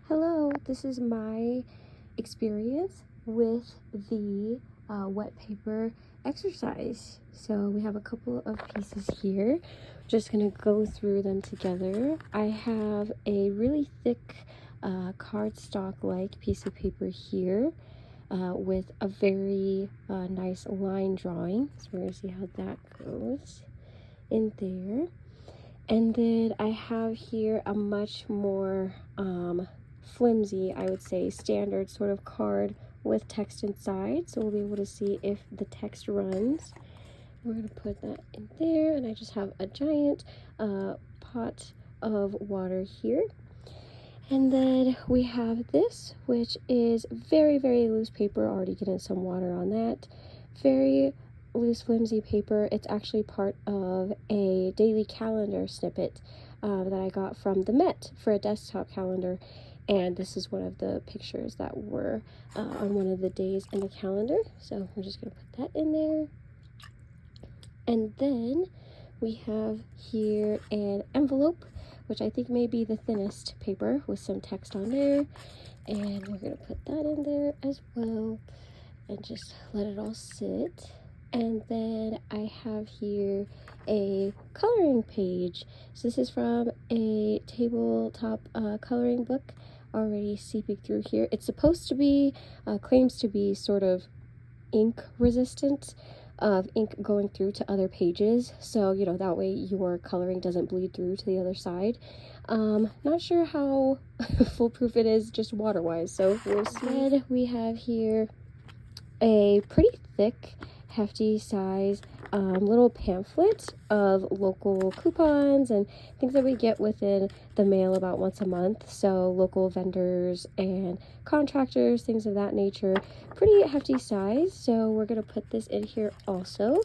Hello, this is my experience with the wet paper exercise. So we have a couple of pieces here. Just gonna go through them together. I have a really thick cardstock-like piece of paper here with a very nice line drawing. So we're gonna see how that goes in there. And then I have here a much more flimsy, I would say, standard sort of card with text inside. So we'll be able to see if the text runs. We're going to put that in there. And I just have a giant pot of water here. And then we have this, which is very, very loose paper. Already getting some water on that. Very loose, flimsy paper. It's actually part of a daily calendar snippet that I got from the Met for a desktop calendar. And this is one of the pictures that were on one of the days in the calendar. So we're just going to put that in there. And then we have here an envelope, which I think may be the thinnest paper with some text on there. And we're going to put that in there as well and just let it all sit. And then I have here a coloring page. So this is from a tabletop coloring book already seeping through here. It's supposed to be, claims to be sort of ink resistant, of ink going through to other pages, so you know that way your coloring doesn't bleed through to the other side. Not sure how foolproof it is just water wise, so we'll see. Then we have here a pretty thick, hefty size little pamphlet of local coupons and things that we get within the mail about once a month. So local vendors and contractors, things of that nature. Pretty hefty size. So we're going to put this in here also.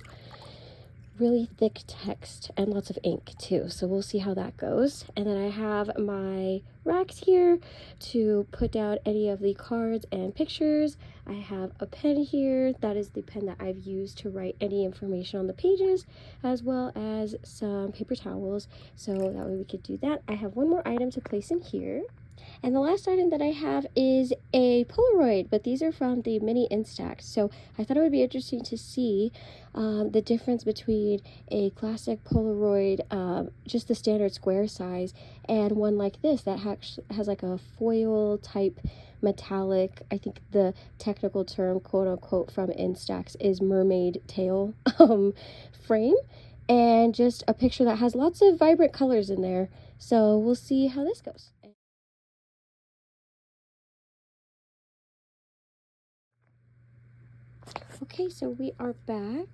Really thick text and lots of ink too, so we'll see how that goes. And then I have my racks here to put down any of the cards and pictures. I have a pen here. That is the pen that I've used to write any information on the pages, as well as some paper towels, so that way we could do that. I have one more item to place in here. And the last item that I have is a Polaroid, but these are from the mini Instax. So I thought it would be interesting to see the difference between a classic Polaroid, just the standard square size, and one like this that has like a foil type metallic, I think the technical term, quote unquote, from Instax is mermaid tail frame, and just a picture that has lots of vibrant colors in there. So we'll see how this goes. Okay, so we are back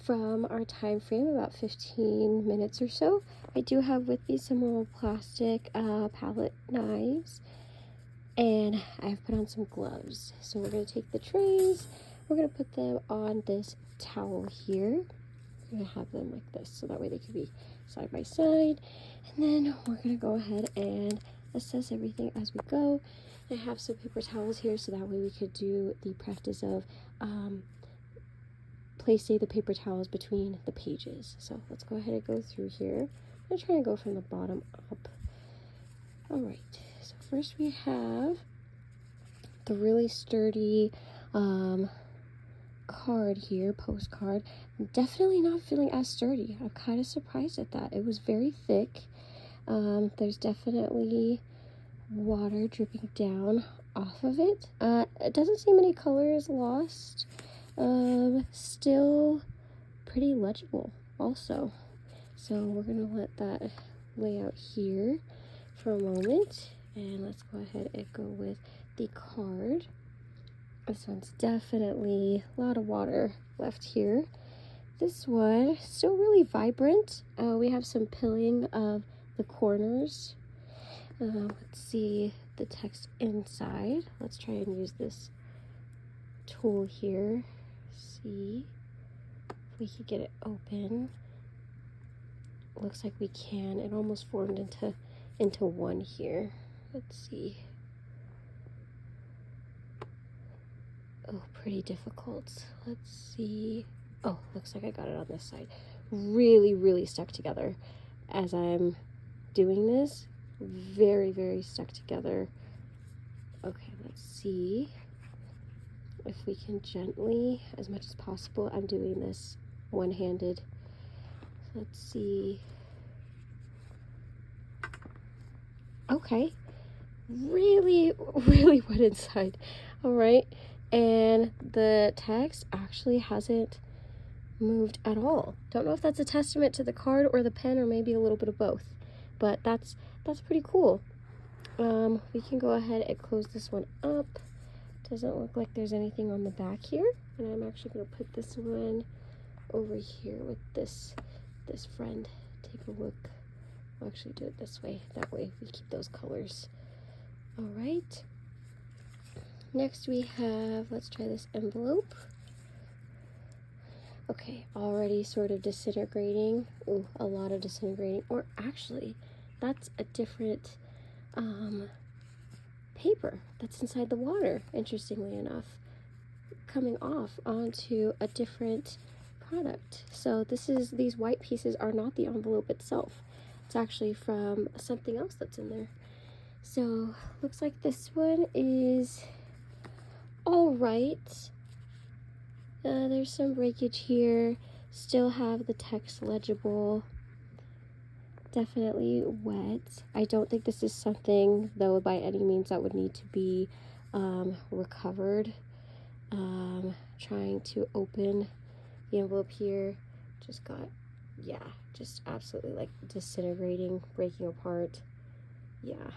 from our time frame, about 15 minutes or so. I do have with me some little plastic palette knives, and I've put on some gloves. So we're going to take the trays, we're going to put them on this towel here. We're going to have them like this, so that way they can be side by side. And then we're going to go ahead and assess everything as we go. I have some paper towels here, so that way we could do the practice of placing the paper towels between the pages. So let's go ahead and go through here. I'm going to try and go from the bottom up. Alright, so first we have the really sturdy card here, postcard. I'm definitely not feeling as sturdy. I'm kind of surprised at that. It was very thick. There's definitely water dripping down off of it. It doesn't seem any colors lost. Still pretty legible also. So we're gonna let that lay out here for a moment, and let's go ahead and go with the card. This one's definitely a lot of water left here. This one still really vibrant. We have some pilling of the corners. Let's see the text inside. Let's try and use this tool here. See if we could get it open. Looks like we can. It almost formed into one here. Let's see. Oh, pretty difficult. Let's see. Oh, looks like I got it on this side. Really, really stuck together as I'm doing this. Very, very stuck together Okay, let's see if we can gently, as much as possible, I'm doing this one-handed. Let's see. Okay, really wet inside. All right, and the text actually hasn't moved at all. Don't know if that's a testament to the card or the pen, or maybe a little bit of both, but that's pretty cool. We can go ahead and close this one up. Doesn't look like there's anything on the back here, and I'm actually going to put this one over here with this friend. Take a look. I'll actually do it this way. That way we keep those colors. All right. Next we have, let's try this envelope. Okay, already sort of disintegrating. Ooh, a lot of disintegrating. Or actually, that's a different paper that's inside the water, interestingly enough, coming off onto a different product. So these white pieces are not the envelope itself. It's actually from something else that's in there. So looks like this one is all right. There's some breakage here. Still have the text legible. Definitely wet. I don't think this is something, though, by any means that would need to be recovered. Trying to open the envelope here. Just got, yeah, just absolutely like disintegrating, breaking apart. Yeah.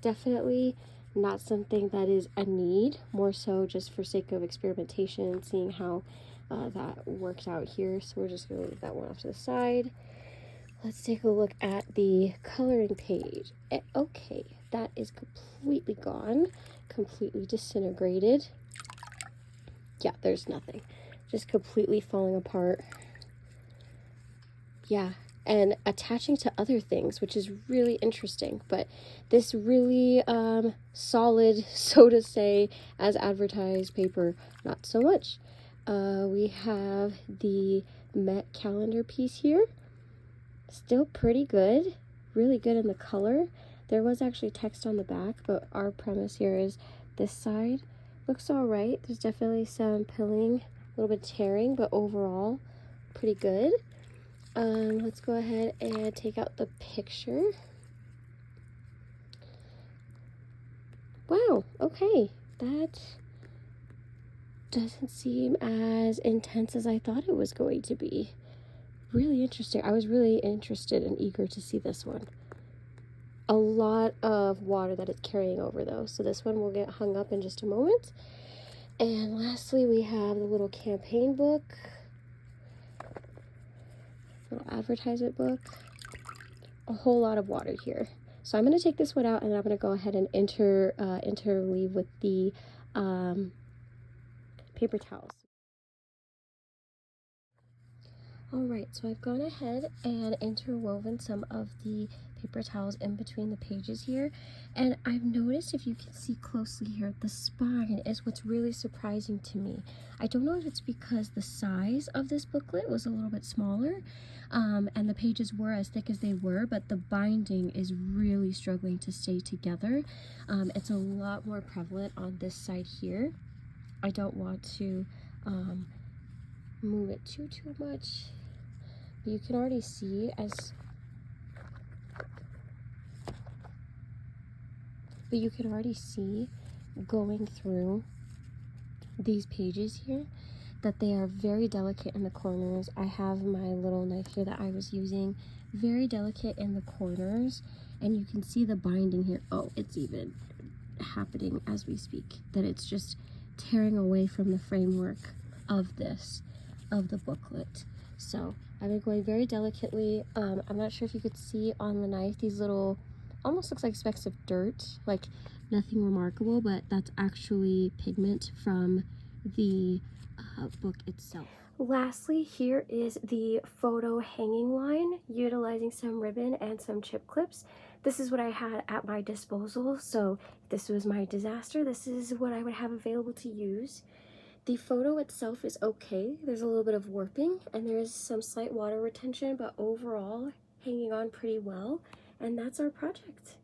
Definitely not something that is a need, more so just for sake of experimentation, seeing how that worked out here. So we're just going to leave that one off to the side. Let's take a look at the coloring page. Okay, that is completely gone, completely disintegrated. Yeah, there's nothing. Just completely falling apart. Yeah, and attaching to other things, which is really interesting. But this really solid, so to say, as advertised paper, not so much. We have the Met calendar piece here. Still pretty good, really good in the color. There was actually text on the back, but our premise here is this side looks all right. There's definitely some pilling, a little bit tearing, but overall pretty good. Let's go ahead and take out the picture. Wow, okay, that doesn't seem as intense as I thought it was going to be. Really interesting. I was really interested and eager to see this one. A lot of water that it's carrying over, though, so this one will get hung up in just a moment. And lastly, we have the little campaign book, little advertisement book. A whole lot of water here. So I'm going to take this one out, and then I'm going to go ahead and interleave with the paper towels. Alright, so I've gone ahead and interwoven some of the paper towels in between the pages here, and I've noticed, if you can see closely here, the spine is what's really surprising to me. I don't know if it's because the size of this booklet was a little bit smaller, and the pages were as thick as they were, but the binding is really struggling to stay together. It's a lot more prevalent on this side here. I don't want to move it too much. You can already see going through these pages here that they are very delicate in the corners. I have my little knife here that I was using, very delicate in the corners, and you can see the binding here. Oh, it's even happening as we speak, that it's just tearing away from the framework of the booklet. So I've been going very delicately. I'm not sure if you could see on the knife these little, almost looks like specks of dirt, like nothing remarkable, but that's actually pigment from the book itself. Lastly, here is the photo hanging line, utilizing some ribbon and some chip clips. This is what I had at my disposal, so if this was my disaster, this is what I would have available to use. The photo itself is okay. There's a little bit of warping and there's some slight water retention, but overall hanging on pretty well. And that's our project.